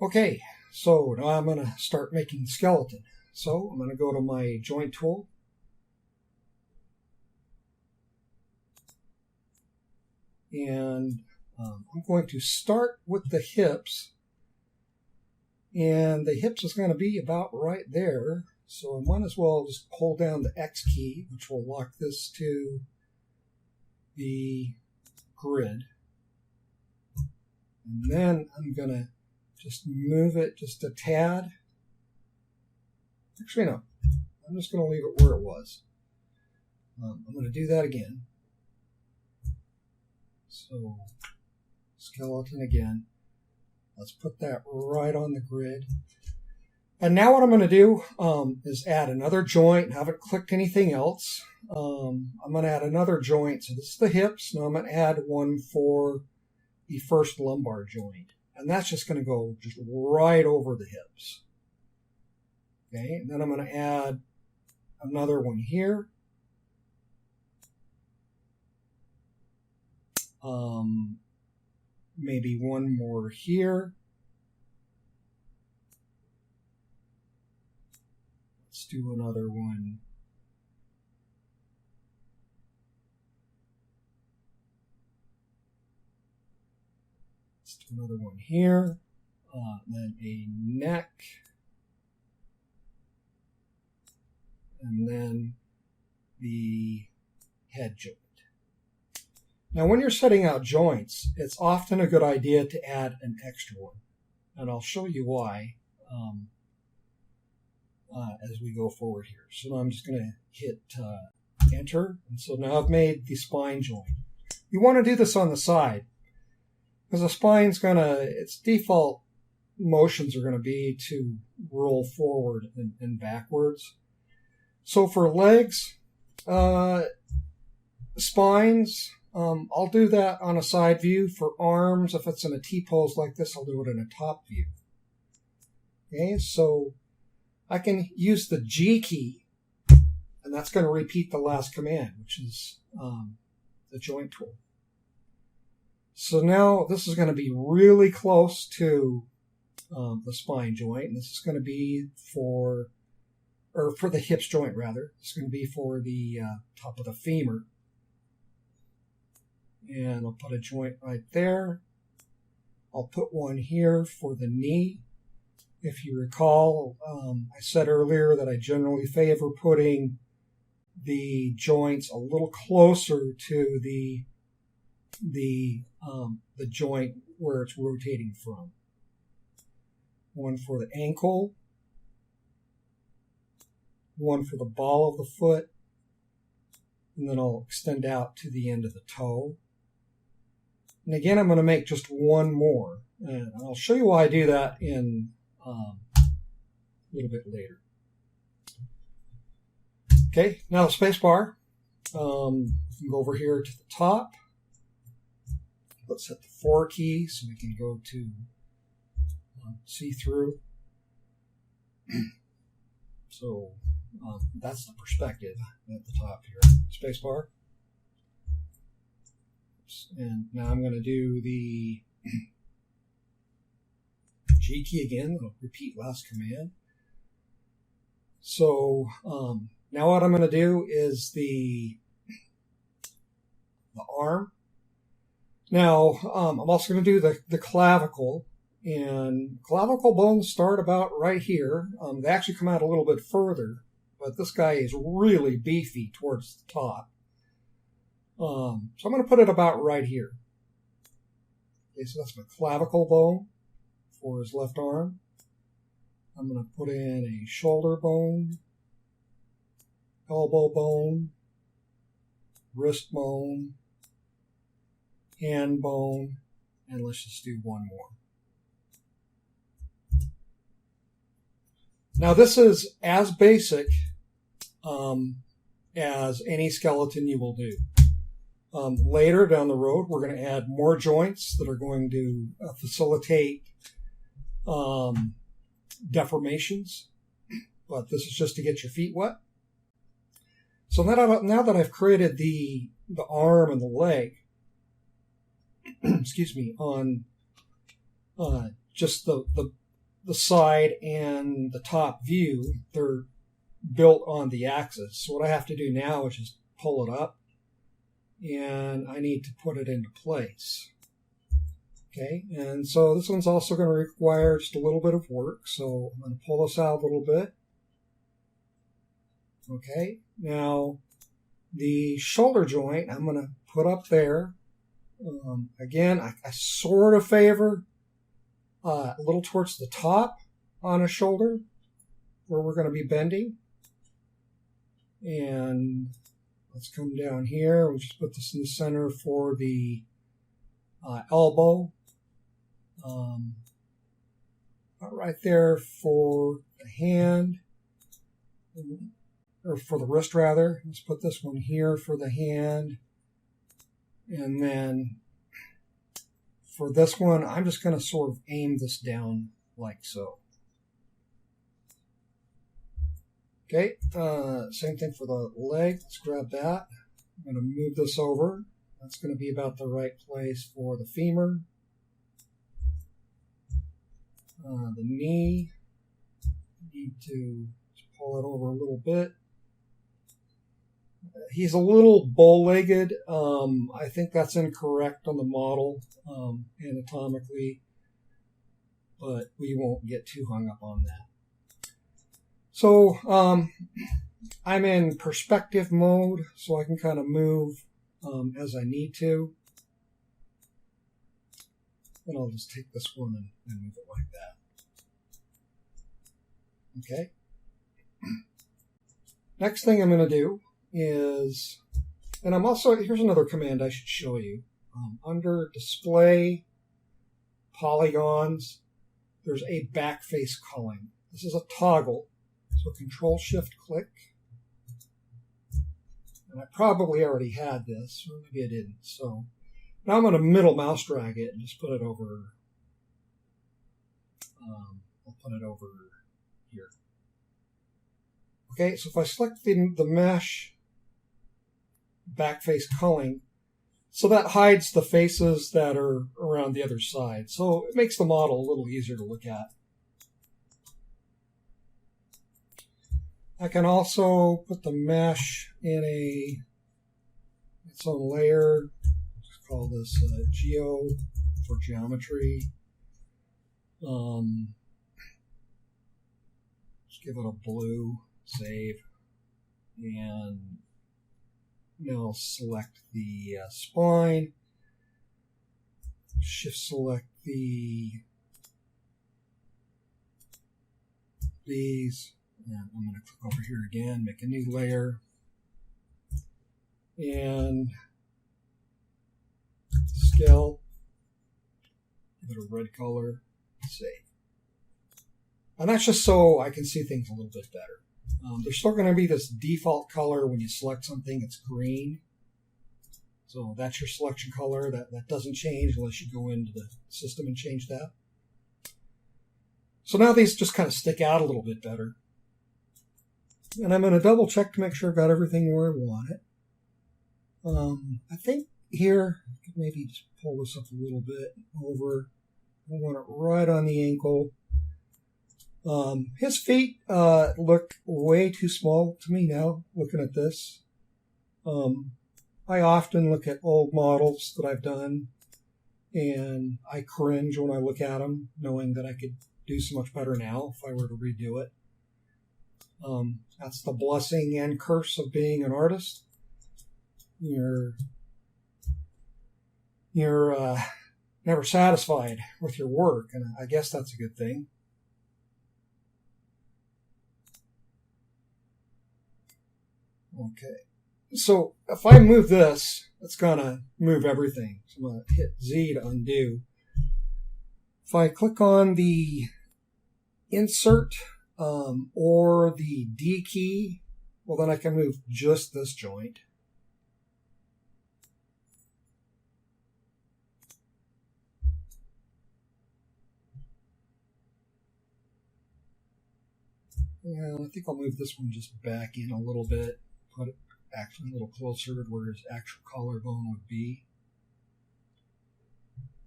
Okay, so now I'm going to start making the skeleton. So I'm going to go to my joint tool. And I'm going to start with the hips. And the hips is going to be about right there. So I might as well just hold down the X key, which will lock this to the grid. And then I'm going to just move it just a tad. Actually, no. I'm just going to leave it where it was. I'm going to do that again. So, skeleton again. Let's put that right on the grid. And now what I'm going to do is add another joint. I haven't clicked anything else. I'm going to add another joint. So this is the hips. Now I'm going to add one for the first lumbar joint. And that's just going to go just right over the hips. Okay, and then I'm going to add another one here. Maybe one more here. Let's do another one. Let's do another one here. Then a neck. And then the head joint. Now, when you're setting out joints, it's often a good idea to add an extra one. And I'll show you why as we go forward here. So now I'm just going to hit Enter. And so now I've made the spine joint. You want to do this on the side, because the spine's going to, its default motions are going to be to roll forward and backwards. So for legs, spines, I'll do that on a side view. For arms, if it's in a T-pose like this, I'll do it in a top view. Okay, so I can use the G key, and that's going to repeat the last command, which is the joint tool. So now this is going to be really close to the spine joint, and this is going to be for the hips joint rather. It's going to be for the top of the femur. And I'll put a joint right there. I'll put one here for the knee. If you recall, I said earlier that I generally favor putting the joints a little closer to the joint where it's rotating from. One for the ankle. One for the ball of the foot. And then I'll extend out to the end of the toe. And again, I'm going to make just one more. And I'll show you why I do that in a little bit later. Okay, now the space bar. We can go over here to the top. Let's set the 4 key so we can go to see through. So that's the perspective at the top here. Space bar. And now I'm going to do the G key again. I'll repeat last command. So now what I'm going to do is the arm. Now I'm also going to do the clavicle. And clavicle bones start about right here. They actually come out a little bit further, but this guy is really beefy towards the top. So I'm going to put it about right here. Okay, so that's my clavicle bone for his left arm. I'm going to put in a shoulder bone, elbow bone, wrist bone, hand bone, and let's just do one more. Now this is as basic as any skeleton you will do. Later down the road, we're going to add more joints that are going to facilitate deformations, but this is just to get your feet wet. So now that I've created the arm and the leg, excuse me, on just the the side and the top view, they're built on the axis. So what I have to do now is just pull it up, and I need to put it into place. Okay, and so this one's also going to require just a little bit of work. So I'm going to pull this out a little bit. Okay, now the shoulder joint I'm going to put up there. Again, I sort of favor a little towards the top on a shoulder where we're going to be bending. And let's come down here. We'll just put this in the center for the elbow. Right there for the hand, or for the wrist rather. Let's put this one here for the hand. And then for this one, I'm just going to sort of aim this down like so. Okay, same thing for the leg. Let's grab that. I'm going to move this over. That's going to be about the right place for the femur. The knee, need to pull it over a little bit. He's a little bow-legged. I think that's incorrect on the model anatomically, but we won't get too hung up on that. So I'm in perspective mode, so I can kind of move as I need to. And I'll just take this one and move it like that. Okay. Next thing I'm going to do is, and I'm also, here's another command I should show you. Under display polygons, there's a backface culling. This is a toggle, so Control-Shift-Click. And I probably already had this, or maybe I didn't. So now I'm going to middle mouse drag it and just put it over. I'll put it over here. Okay, so if I select the mesh backface culling, so that hides the faces that are around the other side. So it makes the model a little easier to look at. I can also put the mesh in its own layer. Let's call this Geo for geometry. Just give it a blue, save, and now select the spine. Shift select these. And I'm going to click over here again, make a new layer, and scale, give it a red color, save. And that's just so I can see things a little bit better. There's still going to be this default color when you select something, it's green. So that's your selection color. That doesn't change unless you go into the system and change that. So now these just kind of stick out a little bit better. And I'm going to double check to make sure I've got everything where I want it. I think here, I could maybe just pull this up a little bit over. I want it right on the ankle. His feet look way too small to me now, looking at this. I often look at old models that I've done, and I cringe when I look at them, knowing that I could do so much better now if I were to redo it. That's the blessing and curse of being an artist. You're never satisfied with your work, and I guess that's a good thing. Okay, so if I move this, it's going to move everything. So I'm going to hit Z to undo. If I click on the insert or the D key, well, then I can move just this joint. And I think I'll move this one just back in a little bit, put it actually a little closer to where his actual collarbone would be.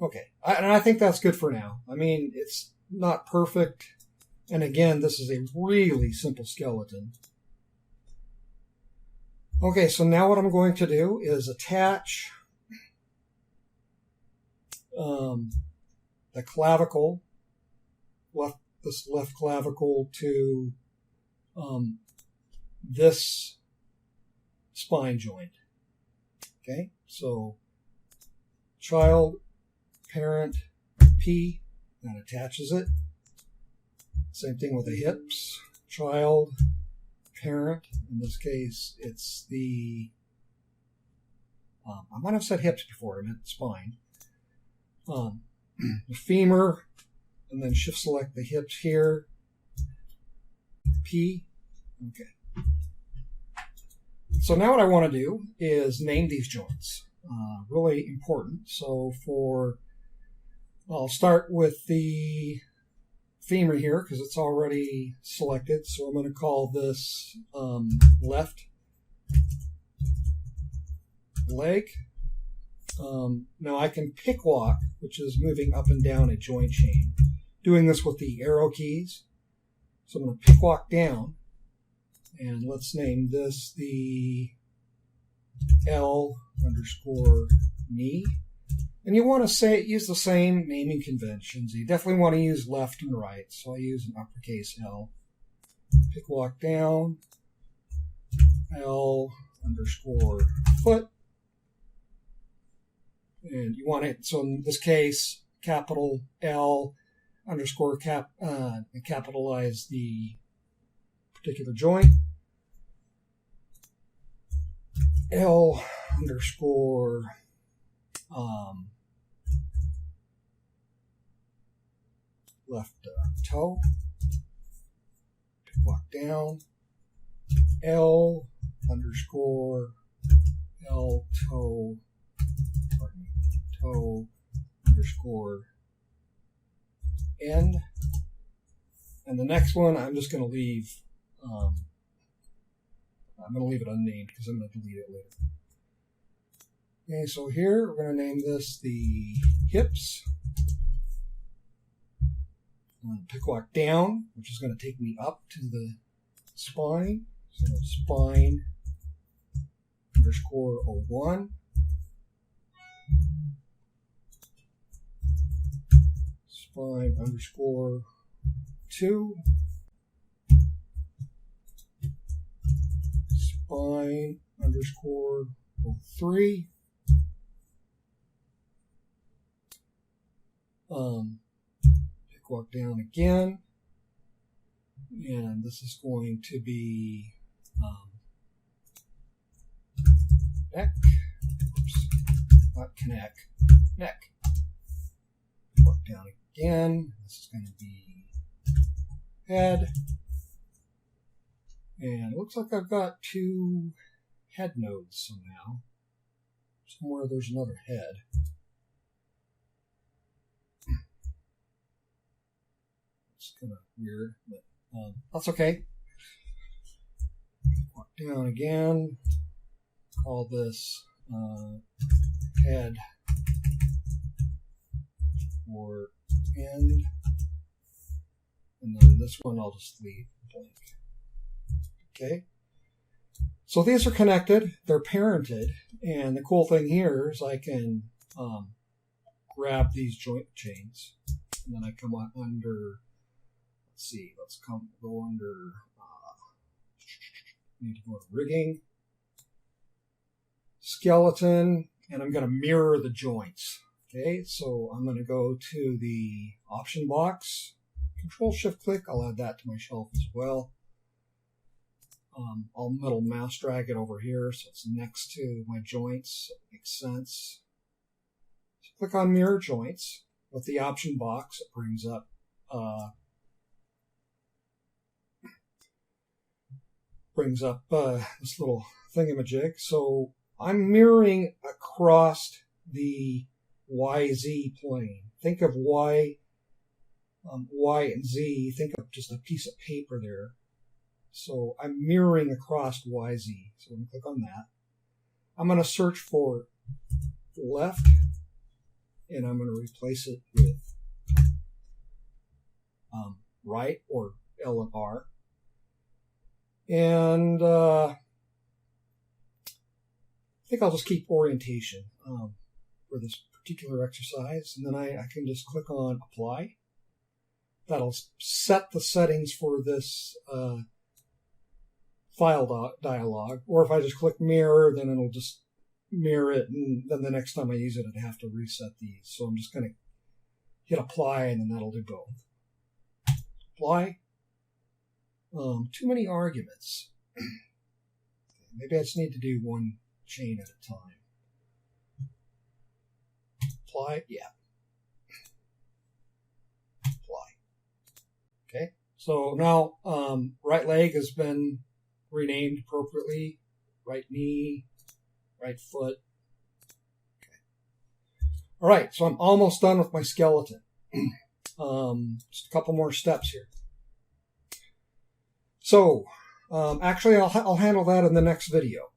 Okay, and I think that's good for now. I mean, it's not perfect. And again, this is a really simple skeleton. Okay, so now what I'm going to do is attach the clavicle, this left clavicle to this spine joint. Okay, so child, parent, P, that attaches it. Same thing with the hips, child, parent. In this case, it's the, I might have said hips before, I meant spine. The femur, and then shift select the hips here. P. Okay. So now what I want to do is name these joints. Really important. So I'll start with the femur here because it's already selected. So I'm going to call this left leg. Now I can pick walk, which is moving up and down a joint chain. Doing this with the arrow keys. So I'm going to pick walk down, and let's name this the L underscore knee. And you want to use the same naming conventions. You definitely want to use left and right. So I use an uppercase L. Pick walk down, L underscore foot. And you want it, so in this case, capital L underscore capitalize the particular joint. L underscore left toe. Walk down. L underscore L toe. Toe underscore end. And the next one I'm just going to leave it unnamed because I'm going to delete it later. Okay, so here we're going to name this the hips. Pick walk down, which is going to take me up to the spine. So spine underscore 01. Spine underscore 2. Spine underscore 03. Pick walk down again. And this is going to be neck. Oops, not connect. Neck. Walk down again. This is going to be head. And it looks like I've got two head nodes somehow. Somewhere there's another head. It's kind of weird, but that's okay. Walk down again. Call this head or end. And then this one I'll just leave blank. Okay. So these are connected. They're parented. And the cool thing here is I can grab these joint chains. And then I come on under, let's see, go under, need to go to rigging, skeleton, and I'm going to mirror the joints. Okay, so I'm going to go to the option box, Control-Shift-Click, I'll add that to my shelf as well. I'll middle mouse drag it over here so it's next to my joints, so it makes sense. So click on Mirror Joints. With the option box, it brings up this little thingamajig. So I'm mirroring across the YZ plane. Think of Y and Z. Think of just a piece of paper there. So I'm mirroring across YZ. So I'm going to click on that. I'm going to search for left, and I'm going to replace it with right, or L and R. And I think I'll just keep orientation for this particular exercise, and then I can just click on apply. That'll set the settings for this file dialog, or if I just click mirror, then it'll just mirror it, and then the next time I use it, I'd have to reset these. So I'm just going to hit apply, and then that'll do both. Apply. Too many arguments. Maybe I just need to do one chain at a time. Apply, yeah. Apply. Okay, so now right leg has been renamed appropriately. Right knee, right foot. Okay. All right, so I'm almost done with my skeleton. Just a couple more steps here. So actually, I'll handle that in the next video.